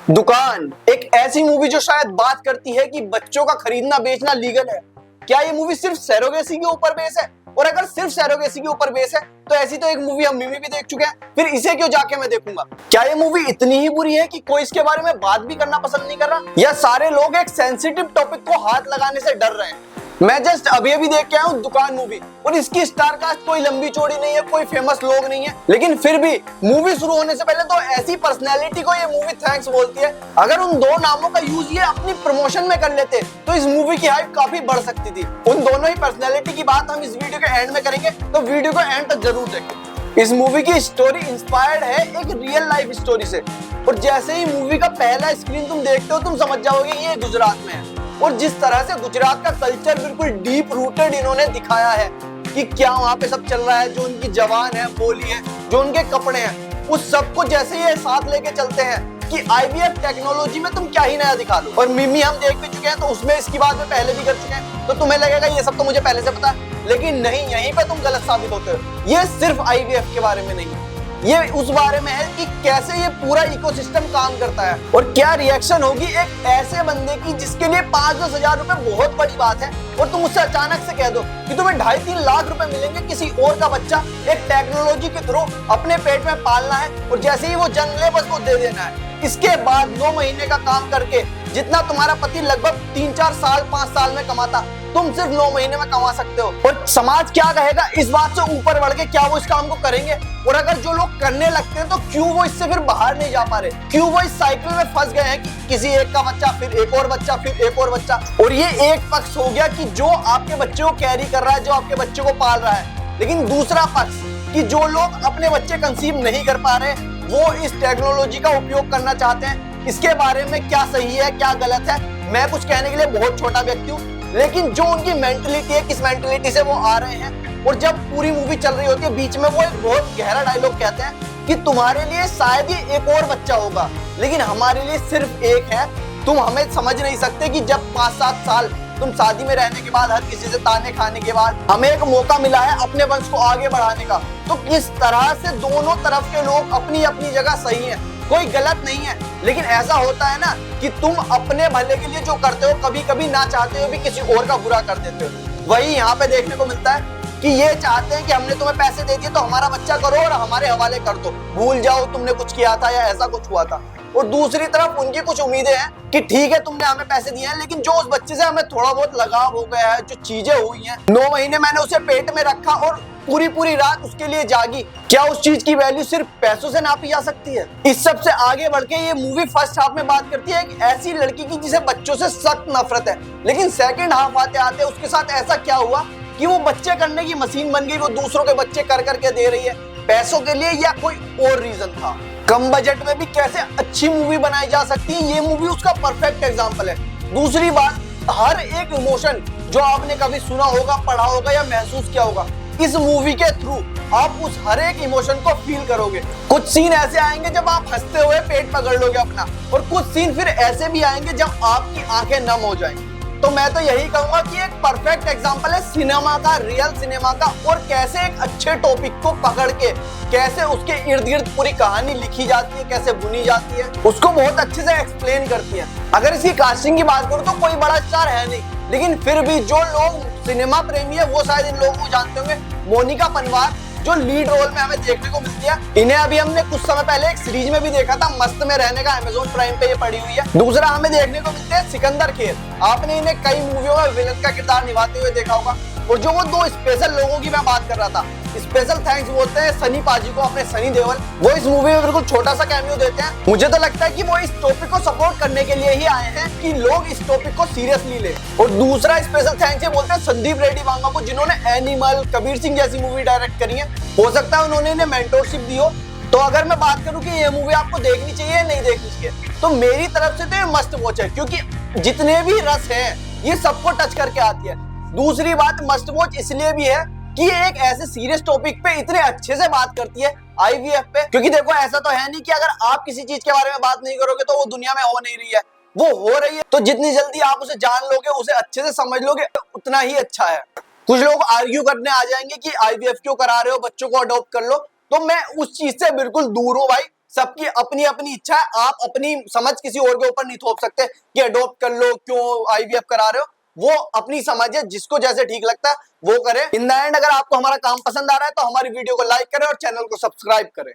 दुकान एक ऐसी मूवी जो शायद बात करती है कि बच्चों का खरीदना बेचना लीगल है। क्या ये मूवी सिर्फ सैरोगेसी के ऊपर बेस है? और अगर सिर्फ सैरोगेसी के ऊपर बेस है तो ऐसी तो एक मूवी हम मिमी भी देख चुके हैं, फिर इसे क्यों जाके मैं देखूंगा? क्या ये मूवी इतनी ही बुरी है कि कोई इसके बारे में बात भी करना पसंद नहीं कर रहा, या सारे लोग एक सेंसिटिव टॉपिक को हाथ लगाने से डर रहे हैं? मैं जस्ट अभी अभी देख के आया हूँ दुकान मूवी, और इसकी स्टार कास्ट कोई लंबी चौड़ी नहीं है, कोई फेमस लोग नहीं है, लेकिन फिर भी मूवी शुरू होने से पहले तो ऐसी पर्सनैलिटी को ये मूवी थैंक्स बोलती है। अगर उन दो नामों का यूज ये अपनी प्रमोशन में कर लेते तो इस मूवी की हाइप काफी बढ़ सकती थी। उन दोनों ही पर्सनैलिटी की बात हम इस वीडियो के एंड में करेंगे, तो वीडियो को एंड तक जरूर देखें। इस मूवी की स्टोरी इंस्पायर्ड है एक रियल लाइफ स्टोरी से, और जैसे ही मूवी का पहला स्क्रीन तुम देखते हो तुम समझ जाओगे ये गुजरात में है। और जिस तरह से गुजरात का कल्चर बिल्कुल डीप रूटेड इन्होंने दिखाया है कि क्या वहाँ पे सब चल रहा है, जो उनकी जबान है, बोली है, जो उनके कपड़े हैं, उस सबको जैसे ये साथ लेके चलते हैं कि आईवीएफ टेक्नोलॉजी में तुम क्या ही नया दिखा दो। और मिमी हम देख भी चुके हैं, तो उसमें इसकी बात में पहले भी कर चुके हैं, तो तुम्हें लगेगा ये सब तो मुझे पहले से पता है, लेकिन नहीं, यहीं पे तुम गलत साबित होते हो। ये सिर्फ आईवीएफ के बारे में नहीं है, ये उस बारे में है कि कैसे ये पूरा इकोसिस्टम काम करता है, और क्या रिएक्शन होगी एक ऐसे बंदे की जिसके लिए 5-10 हजार रुपए बहुत बड़ी बात है, और तुम उससे अचानक से कह दो कि तुम्हें 2.5-3 लाख रुपए मिलेंगे किसी और का बच्चा एक टेक्नोलॉजी के थ्रू अपने पेट में पालना है, और जैसे ही वो जन्म ले बस वो दे देना है। इसके बाद 9 महीने का काम करके जितना तुम्हारा पति लगभग 3-4 साल 5 साल में कमाता, तुम सिर्फ 9 महीने में कमा सकते हो। और समाज क्या कहेगा इस बात से ऊपर बढ़ के, क्या वो इस काम को करेंगे? और अगर जो लोग करने लगते हैं तो क्यों वो इससे फिर बाहर नहीं जा पा रहे? क्यों वो इस साइकिल में फंस गए हैं कि किसी एक का बच्चा, फिर एक और बच्चा, फिर एक और बच्चा? और ये एक पक्ष हो गया कि जो आपके बच्चे को कैरी कर रहा है, जो आपके बच्चे को पाल रहा है, लेकिन दूसरा पक्ष कि जो लोग अपने बच्चे कंसीव नहीं कर पा रहे, वो इस टेक्नोलॉजी का उपयोग करना चाहते हैं। इसके बारे में क्या सही है, क्या गलत है, मैं कुछ कहने के लिए बहुत छोटा व्यक्ति हूँ, लेकिन जो उनकी मेंटलिटी है, किस मेंटलिटी से वो आ रहे हैं। और जब पूरी मूवी चल रही होती है, बीच में वो एक बहुत गहरा डायलॉग कहते हैं कि तुम्हारे लिए शायद ही एक और बच्चा होगा, लेकिन हमारे लिए सिर्फ एक है। तुम हमें समझ नहीं सकते कि जब 5-7 साल तुम शादी में रहने के बाद, हर किसी से ताने खाने के बाद, हमें एक मौका मिला है अपने वंश को आगे बढ़ाने का, तो किस तरह से दोनों तरफ के लोग अपनी अपनी जगह सही हैं, कोई गलत नहीं है। लेकिन ऐसा होता है ना कि तुम अपने भले के लिए जो करते हो, कभी कभी ना चाहते हो भी किसी और का बुरा कर देते हो। वही यहाँ पे देखने को मिलता है कि ये चाहते हैं कि हमने तुम्हें पैसे दे दिए तो हमारा बच्चा करो और हमारे हवाले कर दो, भूल जाओ तुमने कुछ किया था या ऐसा कुछ हुआ था। और दूसरी तरफ उनकी कुछ उम्मीदें हैं कि ठीक है तुमने हमें पैसे दिए हैं, लेकिन जो उस बच्चे से हमें थोड़ा बहुत लगाव हो गया है, जो चीजें हुई हैं, 9 महीने मैंने उसे पेट में रखा और पूरी रात उसके लिए जागी, क्या उस चीज की वैल्यू सिर्फ पैसों से नापी जा सकती है? इस सब से आगे बढ़ के ये मूवी फर्स्ट हाफ में बात करती है एक ऐसी लड़की की जिसे बच्चों से सख्त नफरत है, लेकिन सेकंड हाफ आते आते उसके साथ ऐसा क्या हुआ कि वो बच्चे करने की मशीन बन गई। वो दूसरों के बच्चे कर करके दे रही है, पैसों के लिए या कोई और रीजन था? कम बजट में भी कैसे अच्छी मूवी बनाई जा सकती है, ये मूवी उसका परफेक्ट एग्जांपल है। दूसरी बात, हर एक इमोशन जो आपने कभी सुना होगा, पढ़ा होगा या महसूस किया होगा, इस मूवी के थ्रू आप उस हर एक इमोशन को फील करोगे। कुछ सीन ऐसे आएंगे जब आप हंसते हुए पेट पकड़ लोगे अपना, और कुछ सीन फिर ऐसे भी आएंगे जब आपकी आंखें नम हो जाएंगी। तो मैं तो यही कहूंगा कि एक परफेक्ट एग्जांपल है सिनेमा का, रियल सिनेमा का, और कैसे एक अच्छे टॉपिक को पकड़ के कैसे उसके इर्द गिर्द पूरी कहानी लिखी जाती है, कैसे बुनी जाती है, उसको बहुत अच्छे से एक्सप्लेन करती है। अगर इसकी कास्टिंग की बात करूं तो कोई बड़ा स्टार है नहीं, लेकिन फिर भी जो लोग सिनेमा प्रेमी है वो शायद इन लोगों को जानते होंगे। मोनिका पनवार जो लीड रोल में हमें देखने को मिलती है, इन्हें अभी हमने कुछ समय पहले एक सीरीज में भी देखा था, मस्त में रहने का, अमेज़न प्राइम पे ये पड़ी हुई है। दूसरा हमें देखने को मिलते हैं सिकंदर खेर, आपने इन्हें कई मूवियों में विलन का किरदार निभाते हुए देखा होगा। और जो वो 2 स्पेशल लोगों की मैं बात कर रहा था, स्पेशल थैंक्स बोलते हैं सनी पाजी को, अपने सनी देओल, वो इस मूवी में बिल्कुल छोटा सा कैमियो देते हैं। मुझे तो लगता है कि वो इस टॉपिक को सपोर्ट करने के लिए ही आए हैं कि लोग इस टॉपिक को सीरियसली ले। और दूसरा स्पेशल थैंक्स ये बोलते हैं संदीप रेड्डी वांगा को, जिन्होंने एनिमल, कबीर सिंह जैसी मूवी डायरेक्ट करी है। हो सकता है उन्होंने इन्हें मेंटरशिप दी हो। तो अगर मैं बात करूं कि ये मूवी आपको देखनी चाहिए या नहीं देखनी चाहिए, तो मेरी तरफ से तो ये मस्ट वॉच है, क्योंकि जितने भी रस हैं ये सबको टच करके आती है। दूसरी बात, मस्ट वॉच इसलिए भी है कि ये एक ऐसे सीरियस टॉपिक पे इतने अच्छे से बात करती है, आईवीएफ पे। क्योंकि देखो ऐसा तो है नहीं कि अगर आप किसी चीज के बारे में बात नहीं करोगे तो वो दुनिया में हो नहीं रही है, वो हो रही है। तो जितनी जल्दी आप उसे जान लोगे, उसे अच्छे से समझ लोगे, उतना ही अच्छा है। कुछ लोग आर्ग्यू करने आ जाएंगे कि आईवीएफ क्यों करा रहे हो, बच्चों को अडॉप्ट कर लो, तो मैं उस चीज से बिल्कुल दूर हूं भाई। सबकी अपनी अपनी इच्छा है, आप अपनी समझ किसी और के ऊपर नहीं थोप सकते कि अडॉप्ट कर लो, क्यों आईवीएफ करा रहे हो। वो अपनी समझ है, जिसको जैसे ठीक लगता है वो करे। इन द एंड अगर आपको हमारा काम पसंद आ रहा है तो हमारी वीडियो को लाइक करें और चैनल को सब्सक्राइब करें।